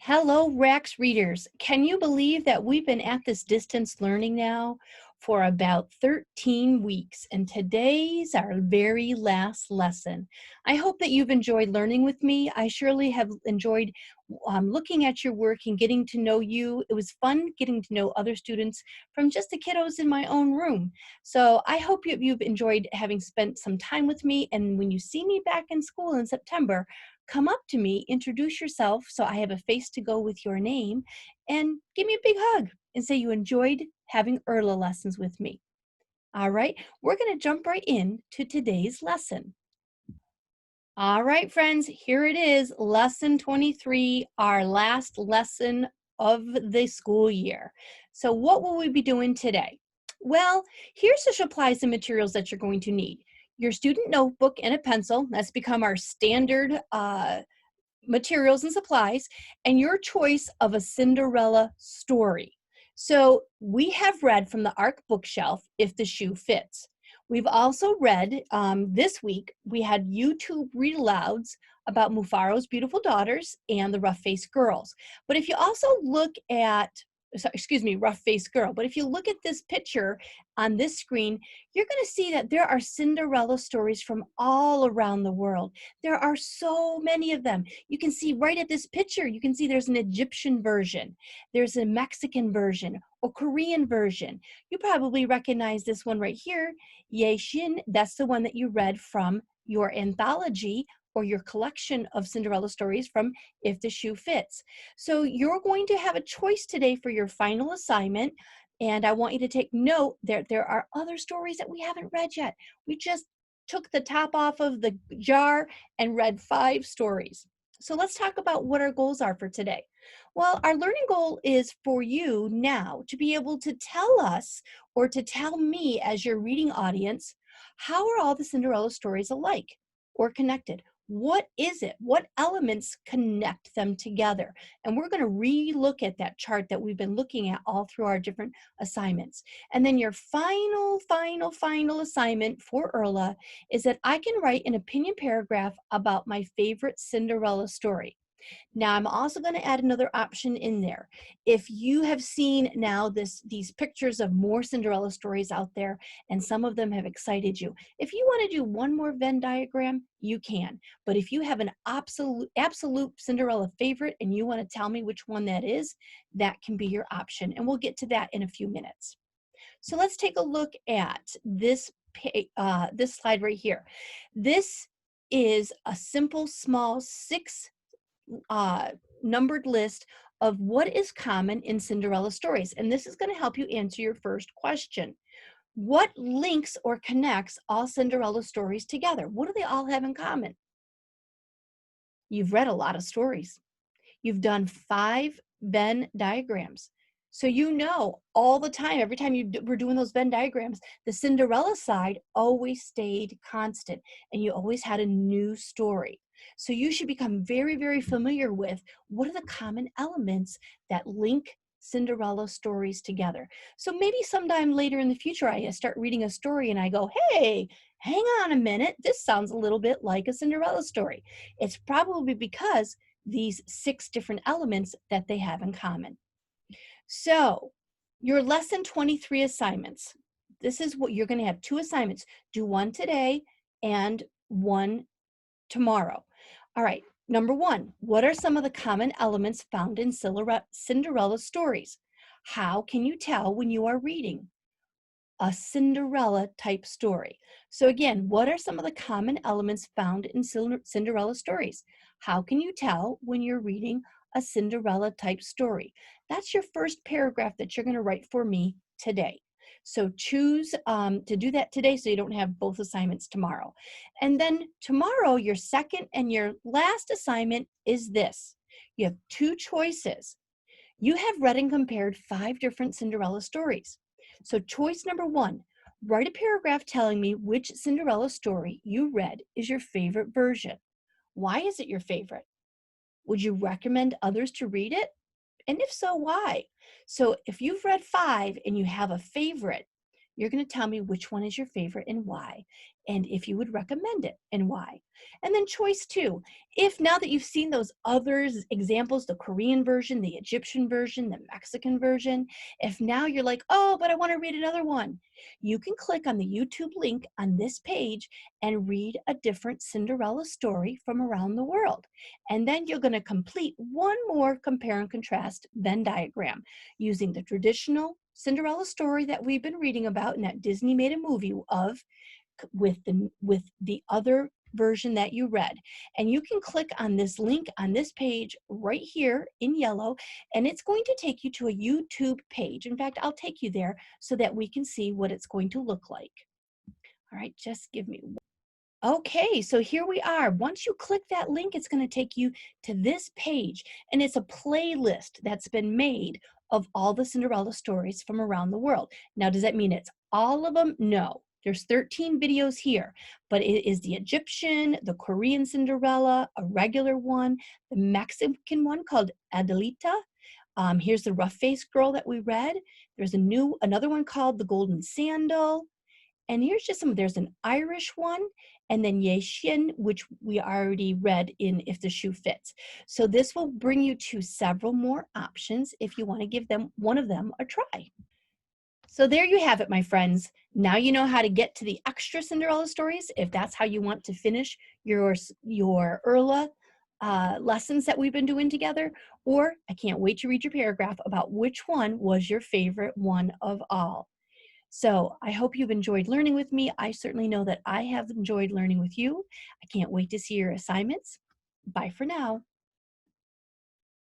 Hello, Rex readers. Can you believe that we've been at this distance learning now for about 13 weeks, and today's our very last lesson. I hope that you've enjoyed learning with me. I surely have enjoyed looking at your work and getting to know you. It was fun getting to know other students from just the kiddos in my own room. So I hope you've enjoyed having spent some time with me, and when you see me back in school in September, come up to me, introduce yourself so I have a face to go with your name, and give me a big hug and say you enjoyed having ERLA lessons with me. All right, we're going to jump right in to today's lesson. All right, friends, here it is, lesson 23, our last lesson of the school year. So what will we be doing today? Well, here's the supplies and materials that you're going to need. Your student notebook and a pencil. That's become our standard materials and supplies, and your choice of a Cinderella story. So we have read from the ARC bookshelf, If the Shoe Fits. We've also read, this week, we had YouTube read alouds about Mufaro's Beautiful Daughters and the Rough-Faced Girls. But if you also look at, Rough-Faced Girl, but if you look at this picture on this screen, you're going to see that there are Cinderella stories from all around the world. There are so many of them. You can see right at this picture, you can see there's an Egyptian version, there's a Mexican version, or Korean version. You probably recognize this one right here, Ye Shin. That's the one that you read from your anthology or your collection of Cinderella stories from If the Shoe Fits. So you're going to have a choice today for your final assignment. And I want you to take note that there are other stories that we haven't read yet. We just took the top off of the jar and read 5 stories. So let's talk about what our goals are for today. Well, our learning goal is for you now to be able to tell us or to tell me as your reading audience, how are all the Cinderella stories alike or connected? What is it? What elements connect them together? And we're going to re-look at that chart that we've been looking at all through our different assignments. And then your final assignment for ERLA is that I can write an opinion paragraph about my favorite Cinderella story. Now, I'm also going to add another option in there. If you have seen now these pictures of more Cinderella stories out there, and some of them have excited you, if you want to do one more Venn diagram, you can. But if you have an absolute Cinderella favorite and you want to tell me which one that is, that can be your option. And we'll get to that in a few minutes. So let's take a look at this slide right here. This is a simple, small 6 numbered list of what is common in Cinderella stories. And this is going to help you answer your first question. What links or connects all Cinderella stories together? What do they all have in common? You've read a lot of stories. You've done 5 Venn diagrams. So you know all the time, every time you were doing those Venn diagrams, the Cinderella side always stayed constant and you always had a new story. So you should become very familiar with what are the common elements that link Cinderella stories together. So maybe sometime later in the future, I start reading a story and I go, hey, hang on a minute, this sounds a little bit like a Cinderella story. It's probably because these 6 different elements that they have in common. So your lesson 23 assignments, this is what you're going to have 2 assignments. Do one today and one tomorrow. All right, number 1, what are some of the common elements found in Cinderella stories? How can you tell when you are reading a Cinderella type story? So again, what are some of the common elements found in Cinderella stories? How can you tell when you're reading a Cinderella type story? That's your first paragraph that you're going to write for me today. So choose to do that today so you don't have both assignments tomorrow. And then tomorrow, your second and your last assignment is this. You have 2 choices. You have read and compared 5 different Cinderella stories. So choice number 1, write a paragraph telling me which Cinderella story you read is your favorite version. Why is it your favorite? Would you recommend others to read it? And if so, why? So if you've read 5 and you have a favorite, You're going to tell me which one is your favorite and why, and if you would recommend it and why. And then choice two, if now that you've seen those other examples, the Korean version, the Egyptian version, the Mexican version, if now you're like, oh, but I want to read another one, you can click on the YouTube link on this page and read a different Cinderella story from around the world. And then you're going to complete one more compare and contrast Venn diagram using the traditional Cinderella story that we've been reading about and that Disney made a movie of with the other version that you read. And you can click on this link on this page right here in yellow, and it's going to take you to a YouTube page. In fact, I'll take you there so that we can see what it's going to look like. All right, just give me. Okay, so here we are. Once you click that link, it's going to take you to this page, and it's a playlist that's been made of all the Cinderella stories from around the world. Now, does that mean it's all of them? No. There's 13 videos here, but it is the Egyptian, the Korean Cinderella, a regular one, the Mexican one called Adelita. Here's the rough-faced girl that we read. There's another one called the Golden Sandal. And here's just there's an Irish one, and then Yeshin, which we already read in If the Shoe Fits. So this will bring you to several more options if you want to give one of them a try. So there you have it, my friends. Now you know how to get to the extra Cinderella stories if that's how you want to finish your Erla lessons that we've been doing together. Or I can't wait to read your paragraph about which one was your favorite one of all. So I hope you've enjoyed learning with me. I certainly know that I have enjoyed learning with you. I can't wait to see your assignments. Bye for now.